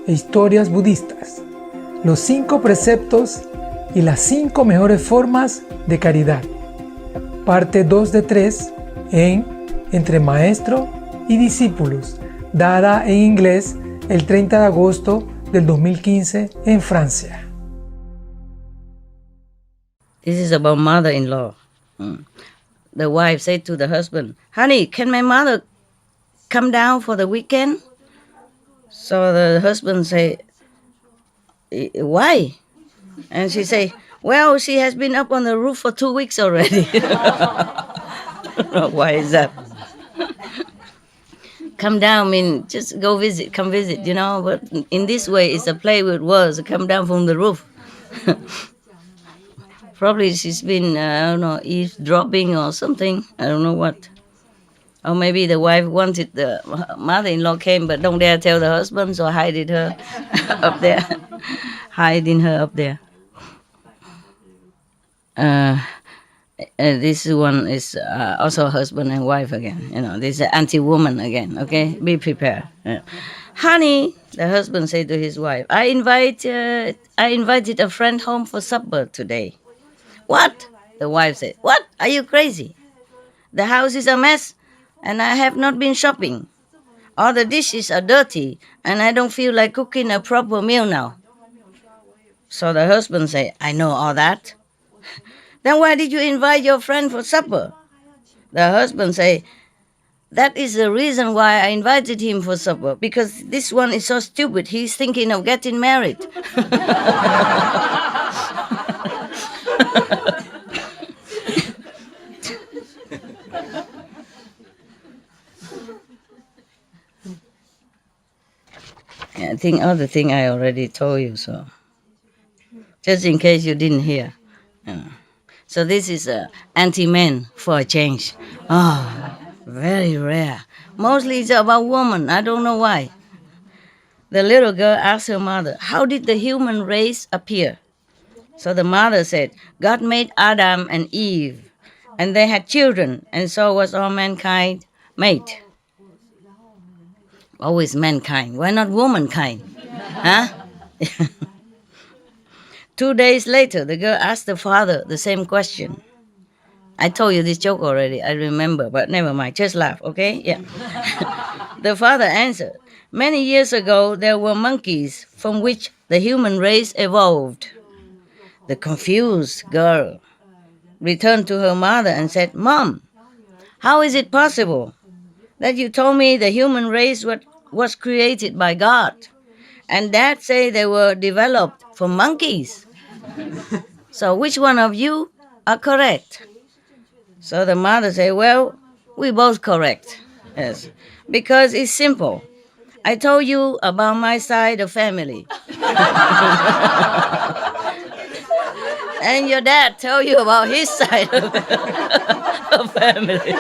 e historias budistas, los 5 preceptos y las 5 mejores formas de caridad. Parte 2 de 3 en Entre Maestro y Discípulos, dada en inglés el 30 de agosto del 2015 en Francia. This is about mother-in-law. The wife said to the husband, "Honey, can my mother come down for the weekend?" So the husband say, "Why?" And she say, "Well, she has been up on the roof for 2 weeks already." Why is that? Come down mean just go visit, come visit, you know. But in this way, it's a play with words. Come down from the roof. Probably she's been, I don't know, eavesdropping or something. I don't know what. Or maybe the wife wanted the mother-in-law came, but don't dare tell the husband, so hiding her up there. Hiding her up there. This one is also husband and wife again. You know, this is anti-woman again. Okay, be prepared. Honey, the husband said to his wife, I invited a friend home for supper today. What? The wife said. What? Are you crazy? The house is a mess, and I have not been shopping. All the dishes are dirty, and I don't feel like cooking a proper meal now. So the husband said, I know all that. Then why did you invite your friend for supper? The husband said, that is the reason why I invited him for supper, because this one is so stupid. He's thinking of getting married. I think other thing I already told you, so just in case you didn't hear. So this is anti-men for a change. Oh, very rare. Mostly it's about women. I don't know why. The little girl asked her mother, how did the human race appear? So the mother said, God made Adam and Eve, and they had children, and so was all mankind made. Always mankind. Why not womankind? Huh? 2 days later, the girl asked the father the same question. I told you this joke already, I remember, but never mind, just laugh, okay? Yeah. The father answered, many years ago, there were monkeys from which the human race evolved. The confused girl returned to her mother and said, Mom, how is it possible that you told me the human race was created by God, and Dad say they were developed from monkeys? So which one of you are correct? So the mother said, well, we both correct. Yes, because it's simple. I told you about my side of family. And your dad told you about his side of family.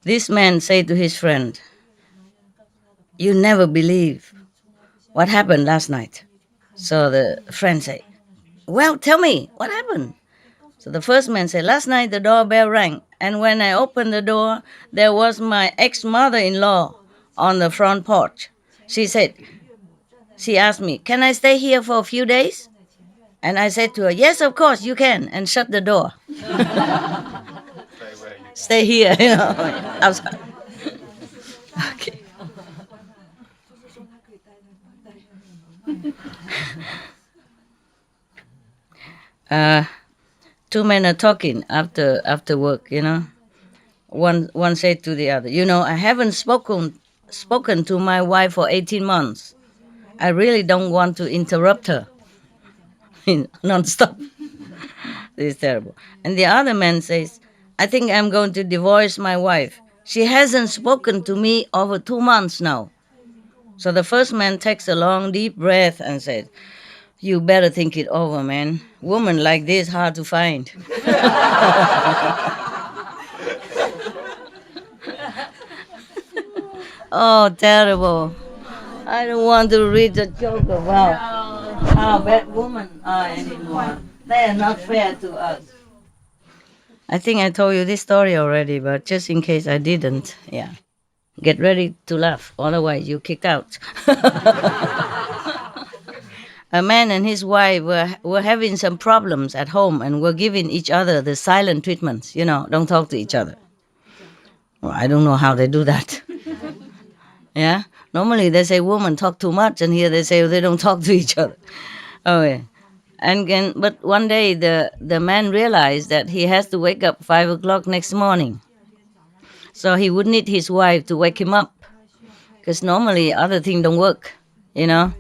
This man said to his friend, you never believe what happened last night. So the friend said, well, tell me, what happened? So the first man said, last night the doorbell rang, and when I opened the door, there was my ex-mother-in-law on the front porch. She asked me, can I stay here for a few days? And I said to her, yes, of course, you can, and shut the door. Stay here, you know, outside. Okay. Two men are talking after work, you know. One said to the other, you know, I haven't spoken to my wife for 18 months. I really don't want to interrupt her. Non-stop. This is terrible. And the other man says, I think I'm going to divorce my wife. She hasn't spoken to me over 2 months now. So the first man takes a long, deep breath and says, you better think it over, man. Woman like this, hard to find. Oh, terrible. I don't want to read the joke about how bad woman anymore. They are not fair to us. I think I told you this story already, but just in case I didn't, yeah. Get ready to laugh, otherwise you kicked out. A man and his wife were having some problems at home and were giving each other the silent treatments, don't talk to each other. Well, I don't know how they do that. Yeah? Normally they say women talk too much, and here they say they don't talk to each other. Okay. But one day the man realized that he has to wake up 5 o'clock next morning. So he would need his wife to wake him up, because normally other things don't work, he don't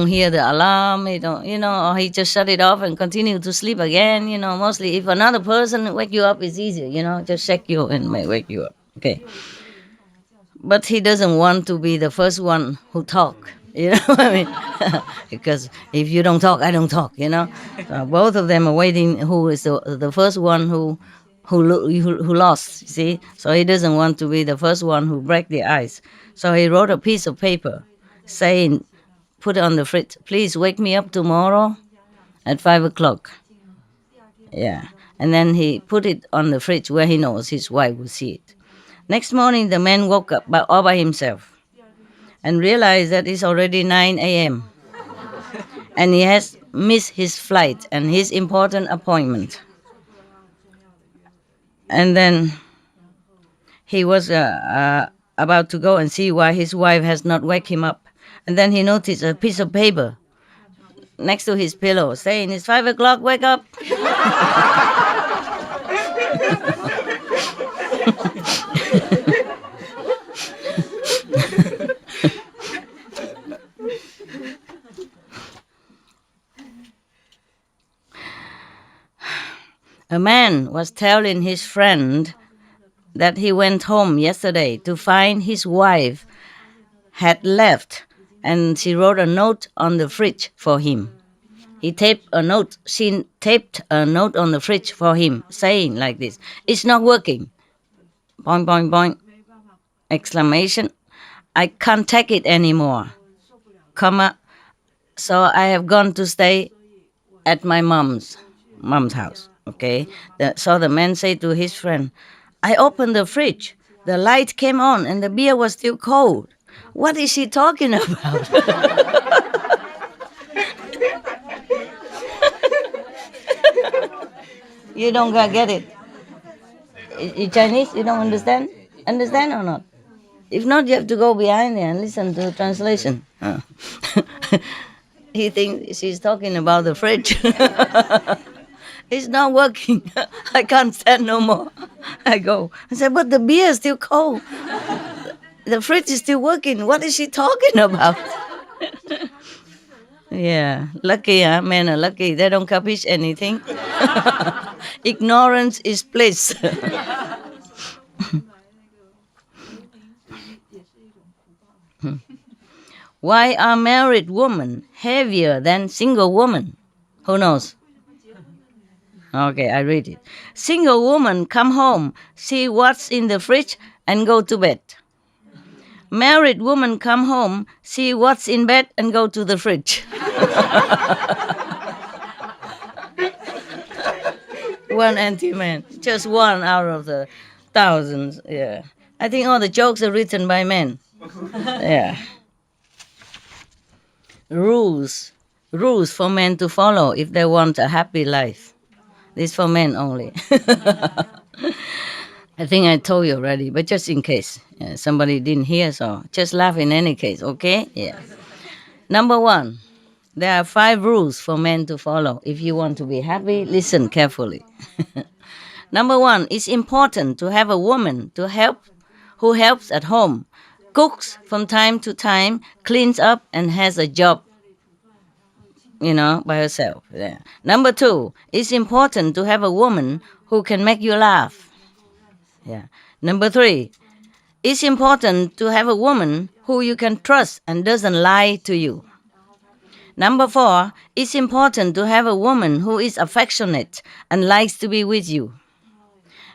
hear the alarm, he don't, or he just shut it off and continue to sleep again. Mostly if another person wake you up, it's easier, just shake you and wake you up. Okay. But he doesn't want to be the first one who talk. You know what I mean? Because if you don't talk, I don't talk. So both of them are waiting. Who is the first one who lost? You see, so he doesn't want to be the first one who break the ice. So he wrote a piece of paper, saying, "Put it on the fridge. Please wake me up tomorrow at 5 o'clock." Yeah, and then he put it on the fridge where he knows his wife will see it. Next morning, the man woke up all by himself and realized that it's already 9 a.m. and he has missed his flight and his important appointment. And then he was about to go and see why his wife has not wake him up. And then he noticed a piece of paper next to his pillow saying, "It's 5 o'clock, wake up." A man was telling his friend that he went home yesterday to find his wife had left, and she wrote a note on the fridge for him. She taped a note on the fridge for him, saying like this: "It's not working. Boing, boing, boing. Exclamation. I can't take it anymore. Comma. So I have gone to stay at my mom's house." Okay. So the man said to his friend, "I opened the fridge. The light came on and the beer was still cold. What is she talking about?" You don't get it. In Chinese, you don't understand? Understand or not? If not, you have to go behind there and listen to the translation. He thinks she's talking about the fridge. It's not working. I can't stand no more. I go. I said, "But the beer is still cold. The fridge is still working. What is she talking about?" Yeah, lucky, huh? Men are lucky. They don't capish anything. Ignorance is bliss. Why are married women heavier than single women? Who knows? Okay, I read it. Single woman come home, see what's in the fridge, and go to bed. Married woman come home, see what's in bed, and go to the fridge. One anti-man, just one out of the thousands. Yeah, I think all the jokes are written by men. Yeah. Rules for men to follow if they want a happy life. This for men only. I think I told you already, but just in case somebody didn't hear, so just laugh in any case, okay? Yeah. Number 1, there are 5 rules for men to follow. If you want to be happy, listen carefully. Number 1, it's important to have a woman who helps at home, cooks from time to time, cleans up, and has a job, by herself. Yeah. Number 2, it's important to have a woman who can make you laugh. Yeah. Number 3, it's important to have a woman who you can trust and doesn't lie to you. Number 4, it's important to have a woman who is affectionate and likes to be with you.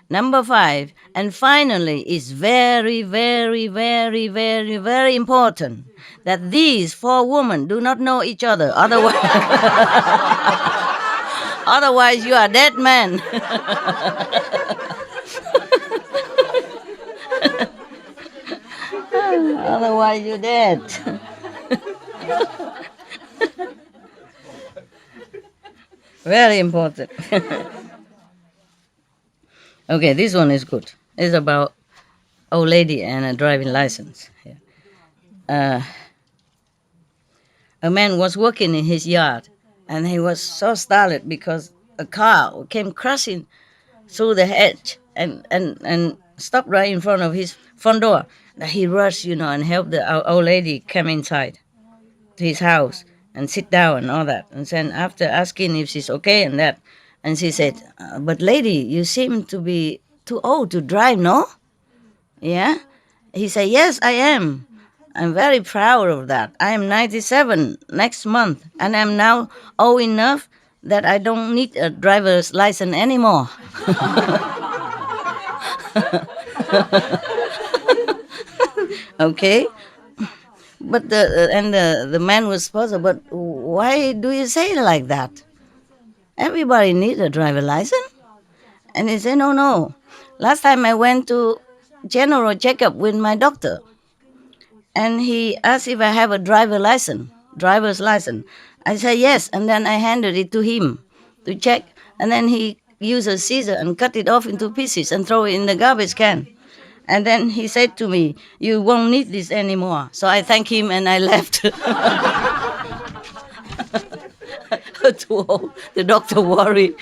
Number 5, and finally, it's very, very, very, very, very important that these four women do not know each other. Otherwise, otherwise you are dead man. Otherwise you're dead. Very important. Okay, this one is good. It's about old lady and a driving license. A man was working in his yard, and he was so startled because a car came crashing through the hedge and stopped right in front of his front door. That he rushed, and helped the old lady come inside to his house and sit down and all that. And then after asking if she's okay and that, and she said, "But lady, you seem to be too old to drive, no?" Yeah? He said, "Yes, I am. I'm very proud of that. I am 97 next month, and I'm now old enough that I don't need a driver's license anymore." Okay? But the man was puzzled, but why do you say it like that? Everybody needs a driver license. And he said, no. Last time I went to general checkup with my doctor, and he asked if I have a driver's license. I said yes, and then I handed it to him to check, and then he used a scissor and cut it off into pieces and throw it in the garbage can. And then he said to me, "You won't need this anymore." So I thanked him and I left. Too old. The doctor worried.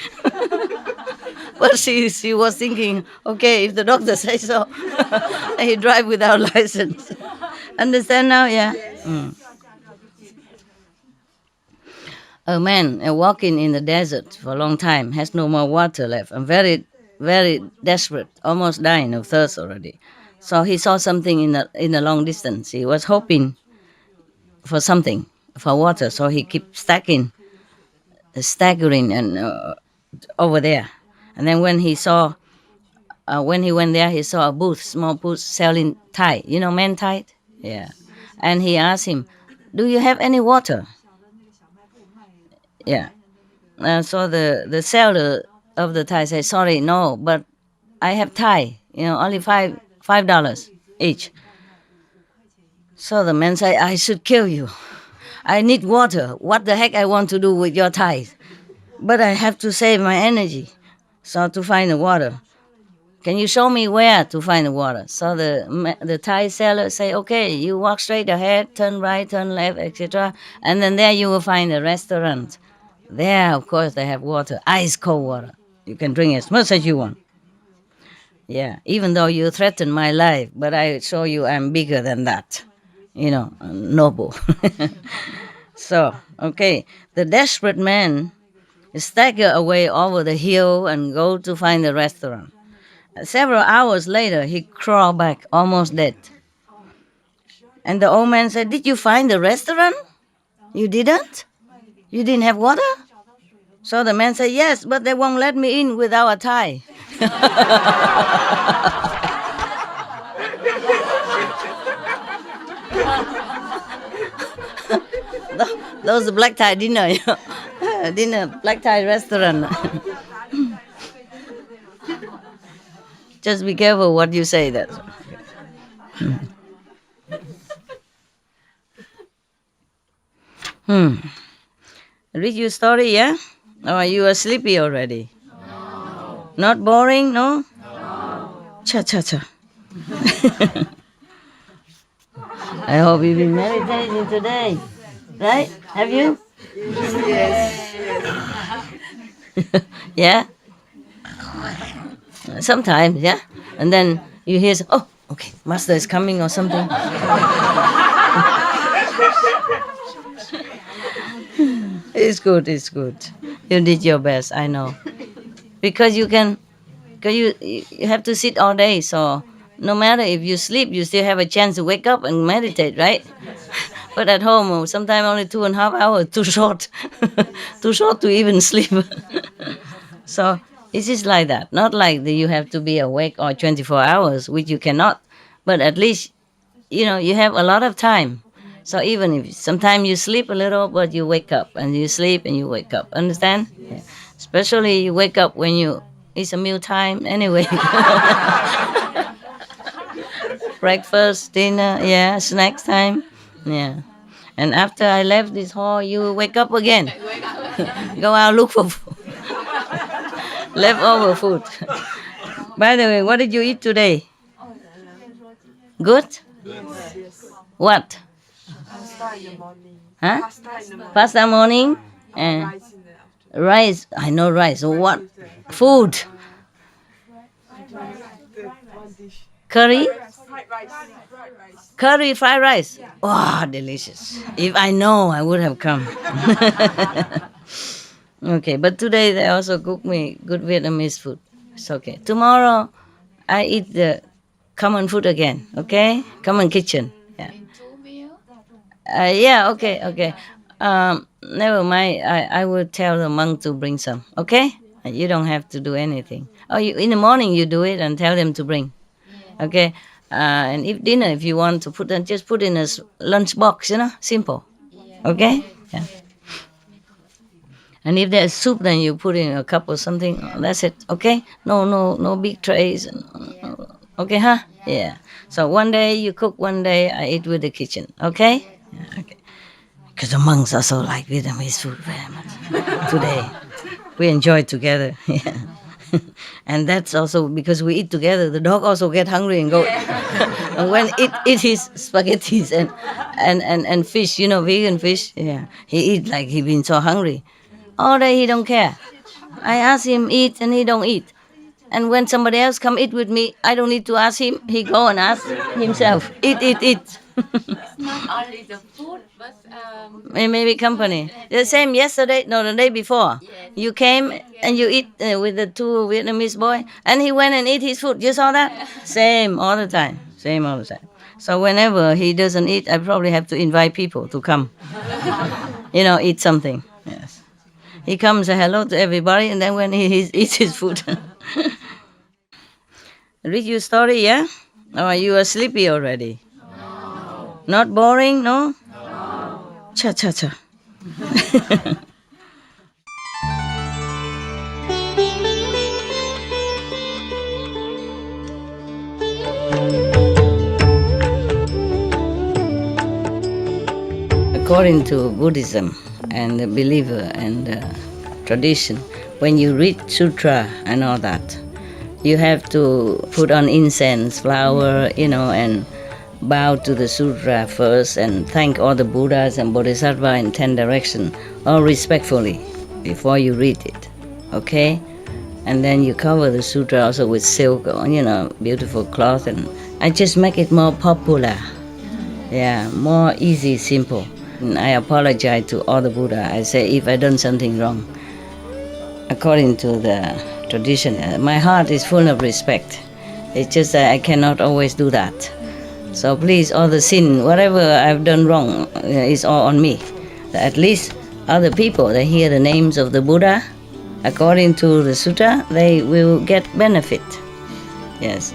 But she was thinking, okay, if the doctor says so, he drive without license. Understand now? Yeah. A man walking in the desert for a long time, has no more water left, and very, very desperate, almost dying of thirst already. So he saw something in the long distance. He was hoping for something, for water. So he kept staggering and over there. And then when he went there, he saw a small booth selling Thai. You know, man Thai? Yeah. And he asked him, "Do you have any water?" Yeah. So the seller of the Thai said, "Sorry, no, but I have Thai, only $5 each." So the man said, "I should kill you. I need water. What the heck I want to do with your Thai? But I have to save my energy. So to find the water, can you show me where to find the water?" So the Thai seller say, "Okay, you walk straight ahead, turn right, turn left, etc. And then there you will find a restaurant. There, of course, they have water, ice cold water. You can drink as much as you want. Yeah, even though you threaten my life, but I show you I'm bigger than that. Noble." So, okay, the desperate man stagger away over the hill and go to find the restaurant. Several hours later, he crawled back, almost dead. And the old man said, "Did you find the restaurant? You didn't? You didn't have water?" So the man said, "Yes, but they won't let me in without a tie." Those black tie dinner, black tie restaurant. Just be careful what you say. That. Read your story, yeah? Or are you sleepy already? No. Not boring, no? No. Cha. I hope you've been meditating today. Right? Have you? Yes. Yeah? Sometimes, yeah? And then you hear, "Oh, okay, master is coming," or something. It's good. You did your best, I know. Because you have to sit all day, so no matter if you sleep, you still have a chance to wake up and meditate, right? But at home, sometimes only 2.5 hours, too short. Too short to even sleep. So it is like that. Not like that you have to be awake all 24 hours, which you cannot. But at least, you have a lot of time. So even if sometimes you sleep a little, but you wake up, and you sleep and you wake up. Understand? Yeah. Especially you wake up when it's a meal time anyway. Breakfast, dinner, yeah, snacks time, yeah. And after I left this hall, you wake up again. Go out look for food. Leftover food. By the way, what did you eat today? Good? What? Huh? Pasta morning and rice. I know rice. So what? Food. Curry? Curry fried rice. Wow, delicious. If I know, I would have come. Okay, but today they also cook me good Vietnamese food. It's okay. Tomorrow, I eat the common food again. Okay, common kitchen. Yeah. Yeah. Okay. Never mind. I will tell the monk to bring some. Okay. You don't have to do anything. Oh, in the morning you do it and tell them to bring. Okay. And if dinner, if you want to put, then just put in a lunch box. Simple. Okay. Yeah. And if there's soup, then you put in a cup or something. That's it. Okay. No big trays. Okay, huh? Yeah. So one day you cook, one day I eat with the kitchen. Okay. Yeah, okay. Because the monks also like Vietnamese food very much. Today, we enjoy together. Yeah. And that's also because we eat together. The dog also get hungry and go. And when it eat his spaghettis and fish, vegan fish. Yeah, he eat like he been so hungry. All day he don't care. I ask him eat and he don't eat. And when somebody else come eat with me, I don't need to ask him. He go and ask himself. Eat. Not only the food, but Maybe company. The same yesterday, no, the day before. You came and you eat with the two Vietnamese boy, and he went and eat his food. You saw that? Same all the time. So whenever he doesn't eat, I probably have to invite people to come. Eat something. Yes. He comes, say hello to everybody, and then when he eats his food. Read your story, yeah? Or you are sleepy already? No. Not boring, no? No. Cha. According to Buddhism and the believer and tradition, when you read sutra and all that, you have to put on incense, flower, and bow to the sutra first and thank all the Buddhas and Bodhisattvas in 10 directions, all respectfully, before you read it, okay? And then you cover the sutra also with silk, beautiful cloth, and I just make it more popular. Yeah, more easy, simple. And I apologize to all the Buddha. I say if I done something wrong, according to the tradition, my heart is full of respect. It's just that I cannot always do that. So please, all the sin, whatever I've done wrong, is all on me. At least other people, they hear the names of the Buddha, according to the sutta, they will get benefit. Yes.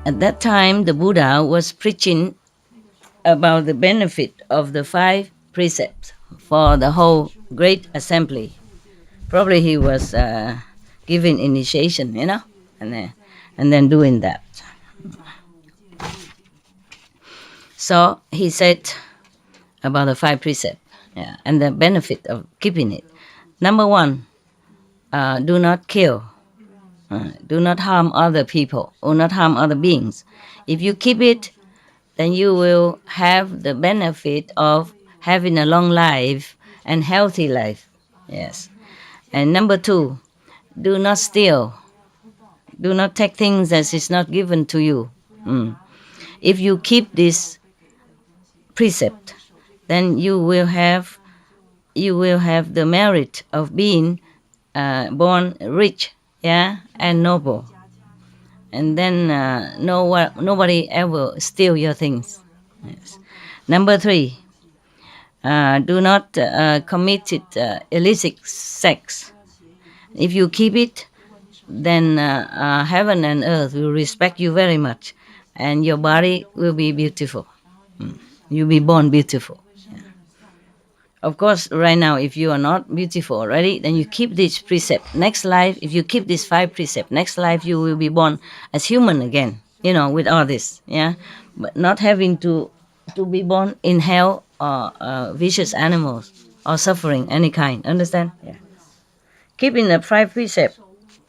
At that time, the Buddha was preaching about the benefit of the 5 precepts for the whole great assembly. Probably he was giving initiation, and then doing that. So he said about the 5 precepts, and the benefit of keeping it. Number 1, do not kill. Do not harm other people or not harm other beings. If you keep it, then you will have the benefit of having a long life and healthy life. Yes. And number 2, do not steal. Do not take things that is not given to you. If you keep this precept, then you will have the merit of being born rich, and noble. And then nobody ever steal your things. Yes. Number 3, do not commit illicit sex. If you keep it, then heaven and earth will respect you very much. and your body will be beautiful. You'll be born beautiful. Of course, right now, if you are not beautiful already, then you keep this precept. Next life, if you keep these 5 precepts, next life you will be born as human again, with all this, yeah? But not having to be born in hell or vicious animals or suffering any kind, understand? Yeah. Keeping the 5 precepts,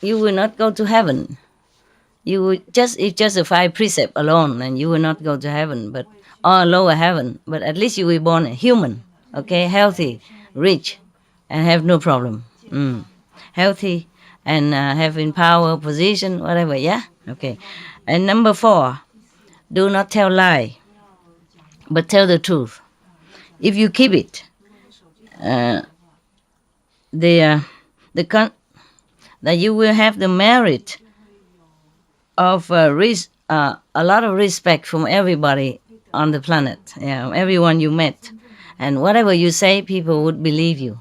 you will not go to heaven. You will it's just the 5 precepts alone, and you will not go to heaven, or lower heaven, but at least you will be born a human, okay, healthy, rich, and have no problem. Healthy and having power, position, whatever, yeah? Okay. And number 4, do not tell lie, but tell the truth. If you keep it, that you will have the merit of a lot of respect from everybody on the planet, yeah, everyone you met, and whatever you say, people would believe you.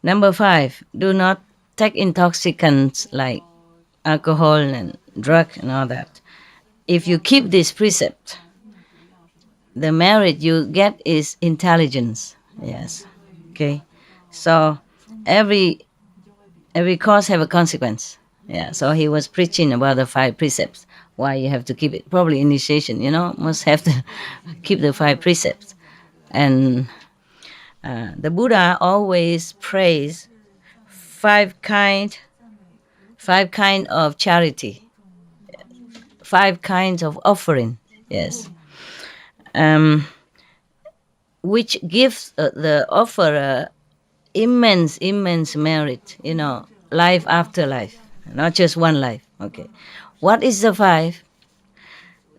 Number 5, do not take intoxicants like alcohol and drug and all that. If you keep this precept, the merit you get is intelligence. Yes. Okay. So every cause have a consequence. Yeah. So he was preaching about the 5 precepts. Why you have to keep it? Probably initiation. Must have to keep the 5 precepts. And the Buddha always prays 5 kind of charity, 5 kinds of offering. Yes. Which gives the offerer immense merit, life after life, not just one life. Okay. What is the 5?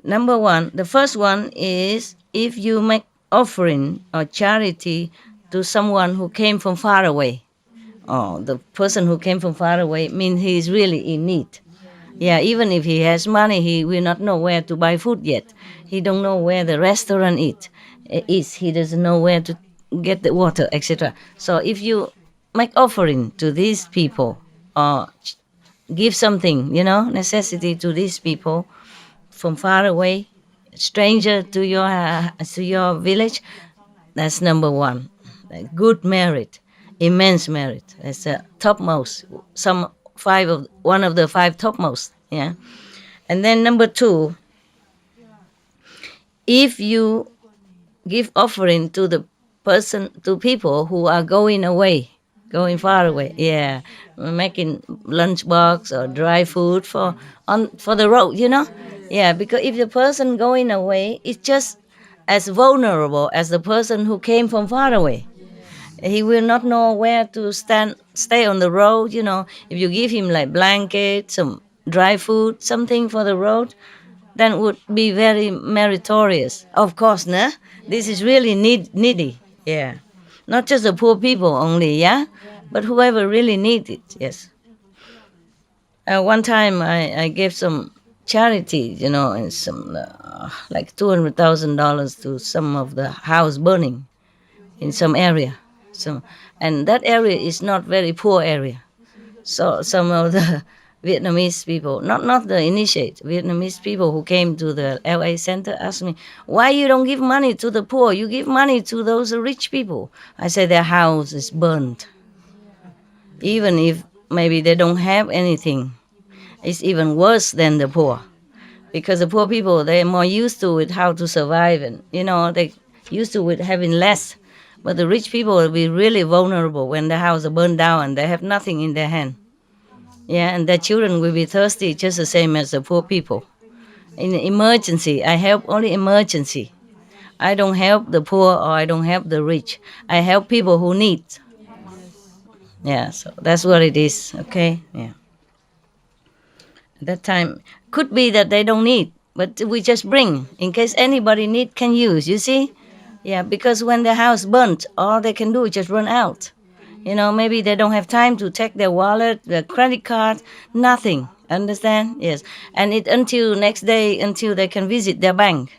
Number 1, the first one is if you make offering or charity to someone who came from far away. Oh, the person who came from far away means he is really in need. Yeah, even if he has money, he will not know where to buy food yet. He don't know where the restaurant is. He doesn't know where to get the water, etc. So if you make offering to these people or give something, necessity to these people from far away, stranger to your village, that's number 1. Good merit, immense merit. That's the topmost. One of the 5 topmost. Yeah. And then number 2, if you give offering to to people who are going far away, yeah, making lunchbox or dry food for the road, yeah, because if the person going away is just as vulnerable as the person who came from far away, he will not know where to stay on the road. If you give him like blanket, some dry food, something for the road, then would be very meritorious. Of course, nah? This is really needy. Yeah. Not just the poor people only, yeah? But whoever really needs it, yes. One time I gave some charity, and some like $200,000 to some of the house burning in some area. And that area is not very poor area. So some of the Vietnamese people, not the initiate, Vietnamese people who came to the LA center asked me, why you don't give money to the poor? You give money to those rich people. I said their house is burned. Even if maybe they don't have anything, it's even worse than the poor. Because the poor people, they're more used to it, how to survive, and, they used to it having less. But the rich people will be really vulnerable when the house is burned down and they have nothing in their hand. Yeah, and their children will be thirsty just the same as the poor people. In emergency, I help only emergency. I don't help the poor or I don't help the rich. I help people who need. Yeah, so that's what it is, okay? Yeah. At that time, could be that they don't need, but we just bring. In case anybody need, can use, you see? Yeah, because when the house burnt, all they can do is just run out. Maybe they don't have time to take their wallet, their credit card, nothing. Understand? Yes. And until next day, until they can visit their bank.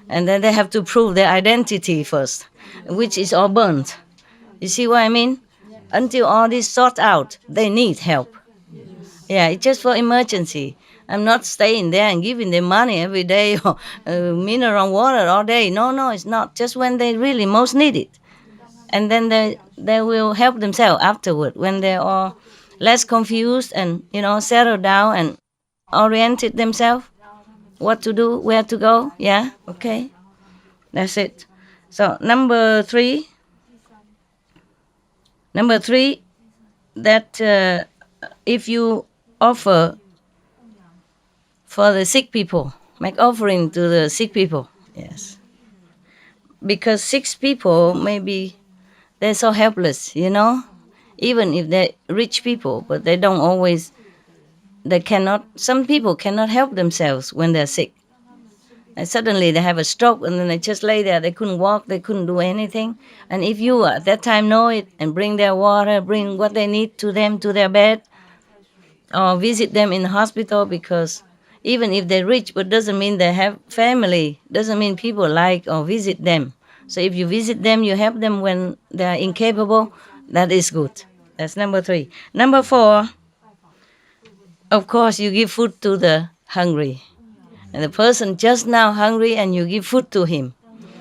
And then they have to prove their identity first, which is all burnt. You see what I mean? Until all this sort out, they need help. Yeah, it's just for emergency. I'm not staying there and giving them money every day or mineral water all day. No, it's not. Just when they really most need it. And then they will help themselves afterward when they are less confused and, settle down and oriented themselves. What to do, where to go. Yeah, okay. That's it. So number three, that if you offer for the sick people, make offering to the sick people. Yes. Because sick people, maybe they're so helpless, even if they're rich people, but they don't always, some people cannot help themselves when they're sick. And suddenly they have a stroke and then they just lay there. They couldn't walk, they couldn't do anything. And if you at that time know it and bring their water, bring what they need to them to their bed, or visit them in the hospital, because even if they're rich, but doesn't mean they have family, doesn't mean people like or visit them. So if you visit them, you help them when they're incapable, that is good. That's number three. Number four, of course, you give food to the hungry. And the person just now hungry and you give food to him.